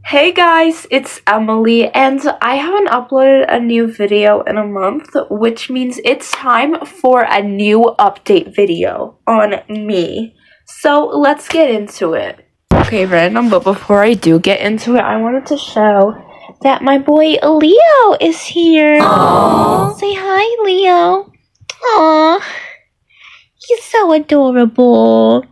Hey guys, it's Emily, and I haven't uploaded a new video in a month, which means it's time for a new update video on me. So let's get into it. Okay, random, but before I do get into it, I wanted to show that my boy Leo is here. Aww. Say hi, Leo. Aww. He's so adorable.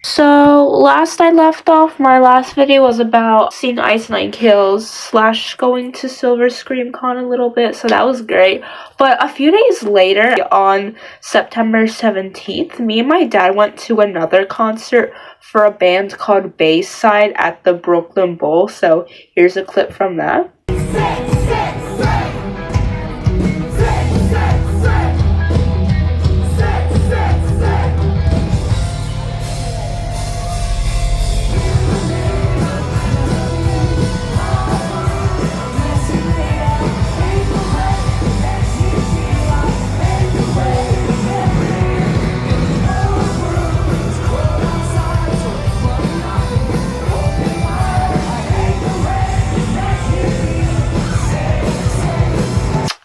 So, last I left off, my last video was about seeing Ice Nine Kills / going to Silver Scream Con a little bit, so that was great. But a few days later, on September 17th, me and my dad went to another concert for a band called Bayside at the Brooklyn Bowl, so here's a clip from that.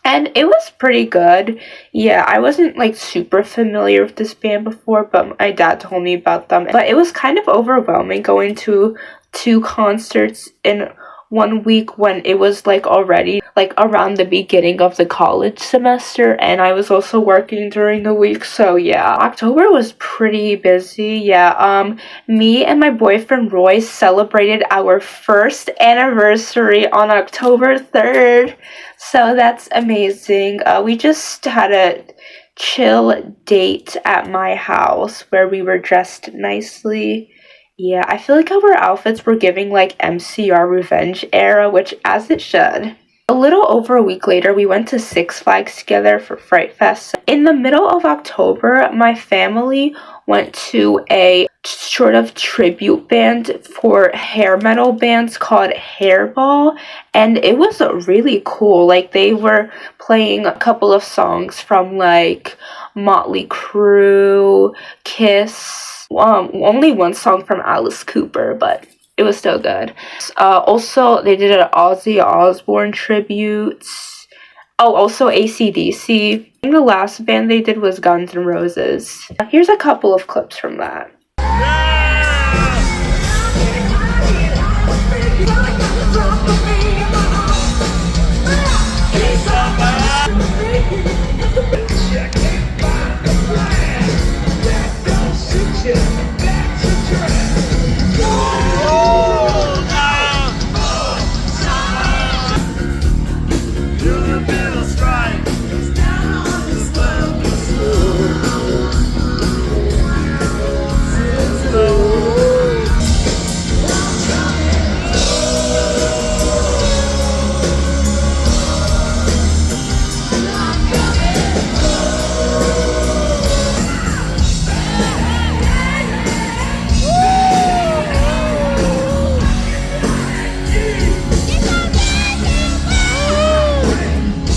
And it was pretty good. Yeah, I wasn't like super familiar with this band before, but my dad told me about them. But it was kind of overwhelming going to 2 concerts in 1 week when it was like already like around the beginning of the college semester, and I was also working during the week. So yeah, October was pretty busy. Yeah, me and my boyfriend Roy celebrated our first anniversary on October 3rd. So that's amazing. We just had a chill date at my house where we were dressed nicely. Yeah, I feel like our outfits were giving like MCR Revenge era, which as it should. A little over a week later, we went to Six Flags together for Fright Fest. In the middle of October, my family went to a sort of tribute band for hair metal bands called Hairball, and it was really cool. Like, they were playing a couple of songs from like Motley Crue, Kiss, only one song from Alice Cooper, but it was still good. Also, they did an Ozzy Osbourne tribute. Oh, also AC/DC. I think the last band they did was Guns N' Roses. Here's a couple of clips from that.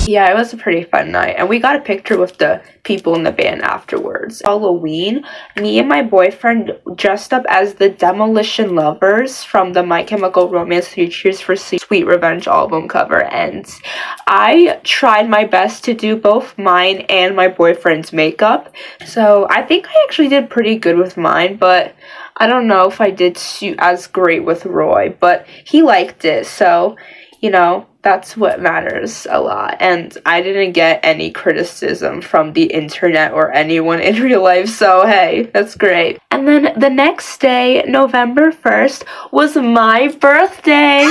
Yeah, it was a pretty fun night, and we got a picture with the people in the band afterwards. Halloween, me and my boyfriend dressed up as the Demolition Lovers from the My Chemical Romance 3 Cheers for Sweet Revenge album cover, and I tried my best to do both mine and my boyfriend's makeup. So I think I actually did pretty good with mine, but I don't know if I did as great with Roy, but he liked it, so you know, that's what matters a lot. And I didn't get any criticism from the internet or anyone in real life, so hey, that's great. And then the next day, November 1st, was my birthday.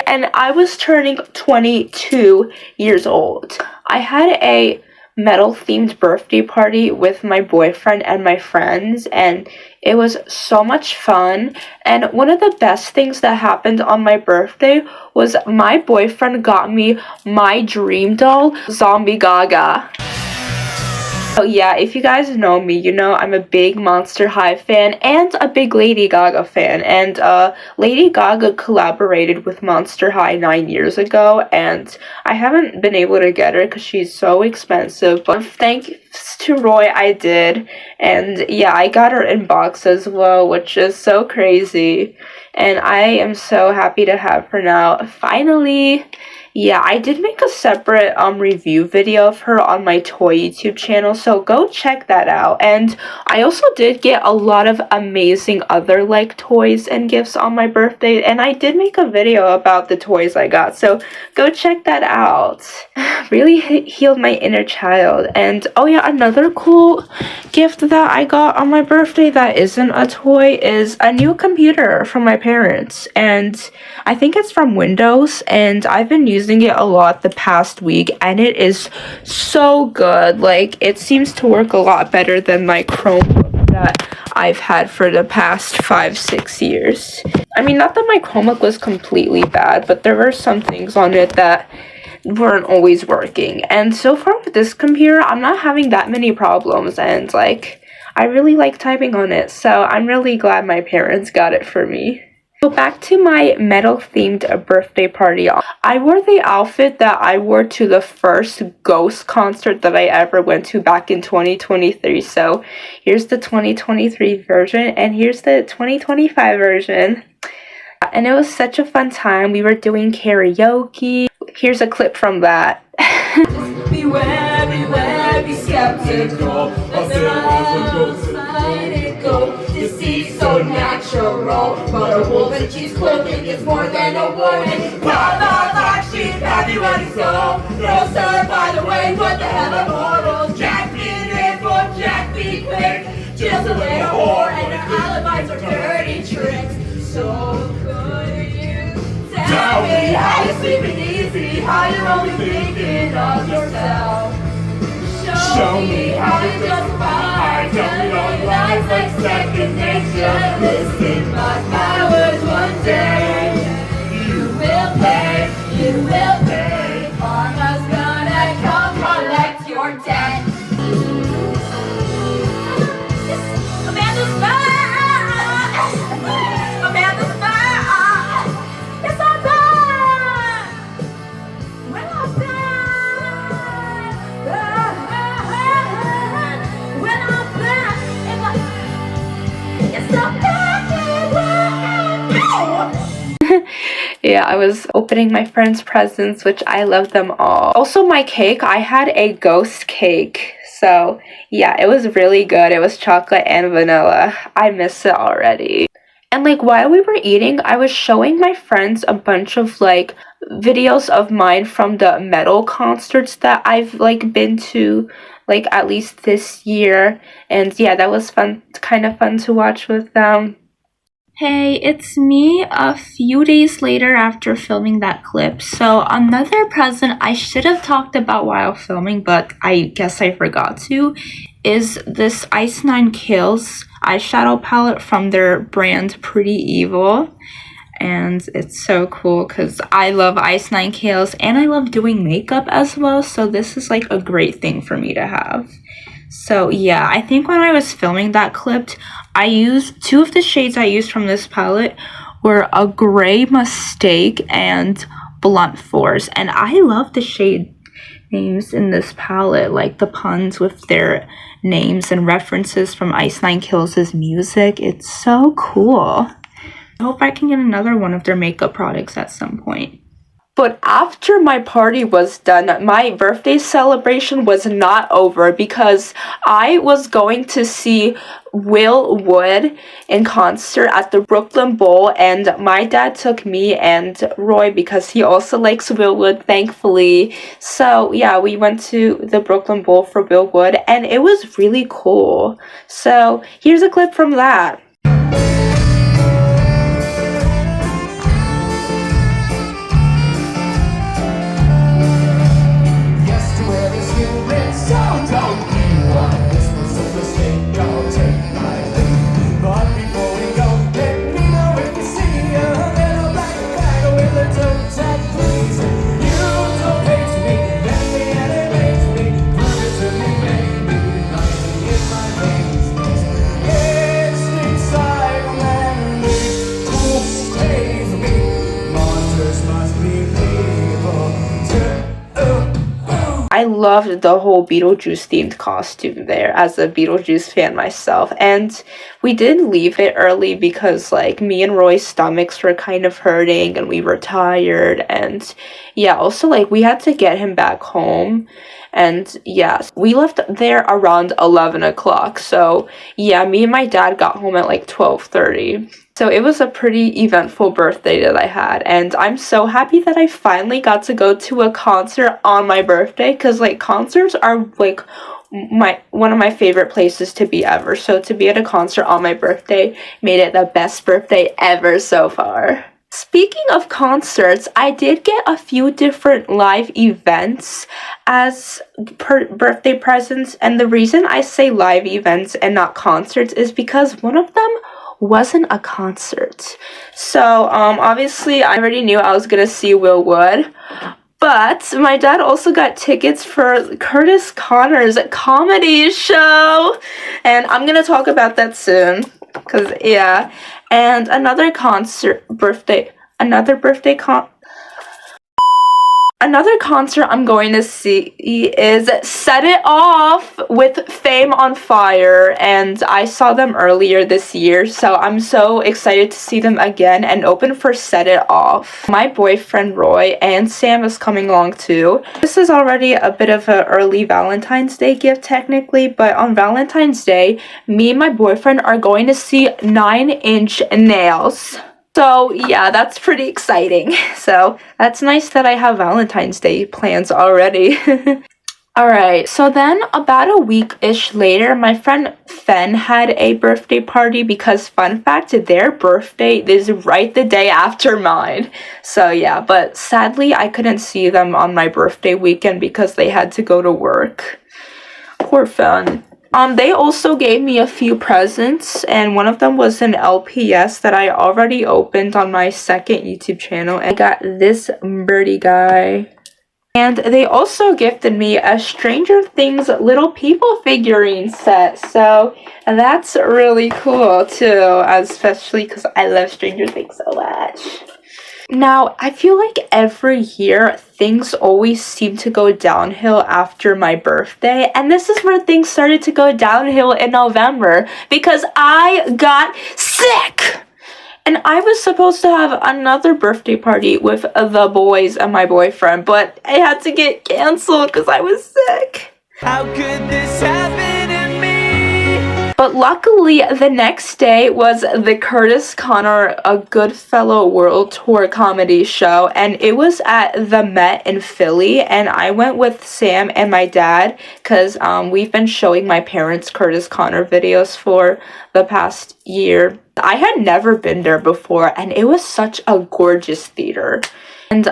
And I was turning 22 years old. I had a metal-themed birthday party with my boyfriend and my friends, and it was so much fun. And one of the best things that happened on my birthday was my boyfriend got me my dream doll, Zombie Gaga. Oh yeah, if you guys know me, you know I'm a big Monster High fan and a big Lady Gaga fan. And Lady Gaga collaborated with Monster High 9 years ago, and I haven't been able to get her because she's so expensive. But thanks to Roy, I did. And yeah, I got her in box as well, which is so crazy. And I am so happy to have her now. Finally! Yeah, I did make a separate review video of her on my toy YouTube channel, so go check that out. And I also did get a lot of amazing other like toys and gifts on my birthday, and I did make a video about the toys I got, so go check that out. Really healed my inner child. And oh yeah, another cool gift that I got on my birthday that isn't a toy is a new computer from my parents, and I think it's from Windows, and I've been using it a lot the past week, and it is so good. Like, it seems to work a lot better than my Chromebook that I've had for the past 5-6 years. I mean, not that my Chromebook was completely bad, but there were some things on it that weren't always working. And so far with this computer, I'm not having that many problems, and like, I really like typing on it, so I'm really glad my parents got it for me. So back to my metal-themed birthday party. I wore the outfit that I wore to the first Ghost concert that I ever went to back in 2023. So here's the 2023 version, and here's the 2025 version. And it was such a fun time. We were doing karaoke. Here's a clip from that. Beware, beware, be skeptical. Deceit so natural, but a wolf in sheep's clothing is more than a warning. Mama, like she's happy when it's so. No sir, by the way, what the hell are mortals? Jack be nimble, Jack be quick. Jill's a little whore, and her alibis are dirty tricks. So could you tell me how you're sleeping easy, how you're only thinking of yourself? Show me how you justify telling all lies like second nature. Listen, my powers one day. You will pay, you will pay. Karma's gonna come collect your debt. Amanda's back! Amanda's back! It's all back! We're all back! Yeah, I was opening my friends' presents, which I love them all. Also, my cake, I had a ghost cake. So, yeah, it was really good. It was chocolate and vanilla. I miss it already. And, like, while we were eating, I was showing my friends a bunch of, like, videos of mine from the metal concerts that I've, like, been to, like, at least this year. And, yeah, that was fun, kind of fun to watch with them. Hey, it's me a few days later after filming that clip. So another present I should have talked about while filming, but I guess I forgot to, is this Ice Nine Kills eyeshadow palette from their brand Pretty Evil. And it's so cool because I love Ice Nine Kills and I love doing makeup as well. So this is like a great thing for me to have. So yeah, I think when I was filming that clip, I used two of the shades I used from this palette were a Gray Mistake and Blunt Force. And I love the shade names in this palette, like the puns with their names and references from Ice Nine Kills' music. It's so cool. I hope I can get another one of their makeup products at some point. But after my party was done, my birthday celebration was not over because I was going to see Will Wood in concert at the Brooklyn Bowl, and my dad took me and Roy because he also likes Will Wood, thankfully. So yeah, we went to the Brooklyn Bowl for Will Wood, and it was really cool. So here's a clip from that. I loved the whole Beetlejuice themed costume there as a Beetlejuice fan myself. And we did leave it early because like me and Roy's stomachs were kind of hurting and we were tired, and yeah, also like we had to get him back home. And yes, we left there around 11 o'clock. So yeah, me and my dad got home at like 12:30. So it was a pretty eventful birthday that I had, and I'm so happy that I finally got to go to a concert on my birthday, because like concerts are like one of my favorite places to be ever. So to be at a concert on my birthday made it the best birthday ever so far. Speaking of concerts, I did get a few different live events as birthday presents, and the reason I say live events and not concerts is because one of them wasn't a concert. So obviously I already knew I was gonna see Will Wood, but my dad also got tickets for Curtis Connor's comedy show, and I'm gonna talk about that soon, because yeah. And another concert I'm going to see is Set It Off with Fame on Fire, and I saw them earlier this year, so I'm so excited to see them again and open for Set It Off. My boyfriend Roy and Sam is coming along too. This is already a bit of an early Valentine's Day gift technically, but on Valentine's Day, me and my boyfriend are going to see 9 Inch Nails. So yeah, that's pretty exciting. So that's nice that I have Valentine's Day plans already. Alright, so then about a week-ish later, my friend Fen had a birthday party because, fun fact, their birthday is right the day after mine. So yeah, but sadly I couldn't see them on my birthday weekend because they had to go to work. Poor Fen. They also gave me a few presents, and one of them was an LPS that I already opened on my second YouTube channel. And I got this birdie guy. And they also gifted me a Stranger Things Little People figurine set. So that's really cool too, especially because I love Stranger Things so much. Now, I feel like every year things always seem to go downhill after my birthday, and this is where things started to go downhill in November because I got sick! And I was supposed to have another birthday party with the boys and my boyfriend, but it had to get canceled because I was sick. How could this happen to me? But luckily, the next day was the Curtis Connor A Goodfellow World Tour comedy show, and it was at the Met in Philly, and I went with Sam and my dad because we've been showing my parents Curtis Connor videos for the past year. I had never been there before, and it was such a gorgeous theater. And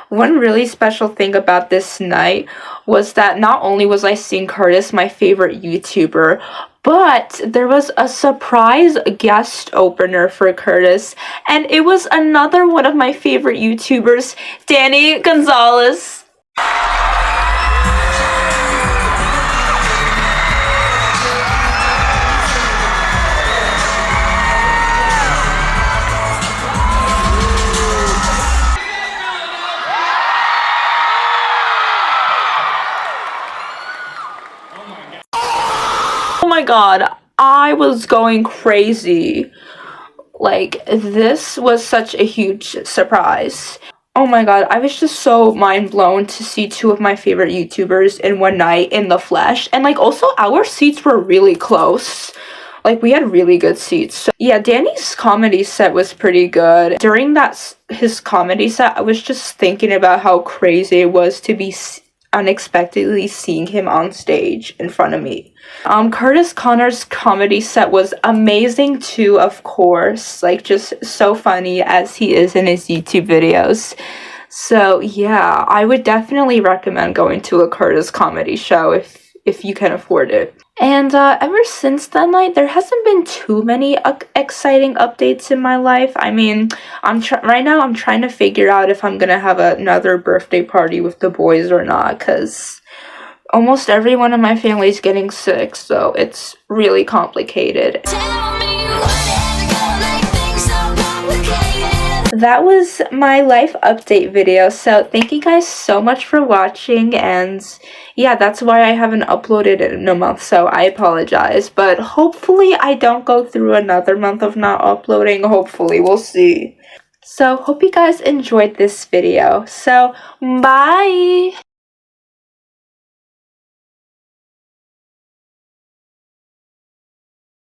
one really special thing about this night was that not only was I seeing Curtis, my favorite YouTuber, but there was a surprise guest opener for Curtis, and it was another one of my favorite YouTubers, Danny Gonzalez. Oh my god, I was going crazy. Like, this was such a huge surprise. Oh my god, I was just so mind blown to see two of my favorite YouTubers in one night in the flesh. And like, also our seats were really close. Like, we had really good seats. So yeah, Danny's comedy set was pretty good. During his comedy set, I was just thinking about how crazy it was to be unexpectedly seeing him on stage in front of me. Curtis Connor's comedy set was amazing too, of course, like just so funny as he is in his YouTube videos. So yeah, I would definitely recommend going to a Curtis comedy show if you can afford it. And ever since that night, there hasn't been too many exciting updates in my life. I mean, right now I'm trying to figure out if I'm gonna have another birthday party with the boys or not, because almost everyone in my family is getting sick, so it's really complicated. Tell me why did it go like things so complicated? that was my life update video. So thank you guys so much for watching, and yeah, that's why I haven't uploaded in a month, so I apologize. But hopefully I don't go through another month of not uploading. Hopefully, we'll see. So hope you guys enjoyed this video. So bye!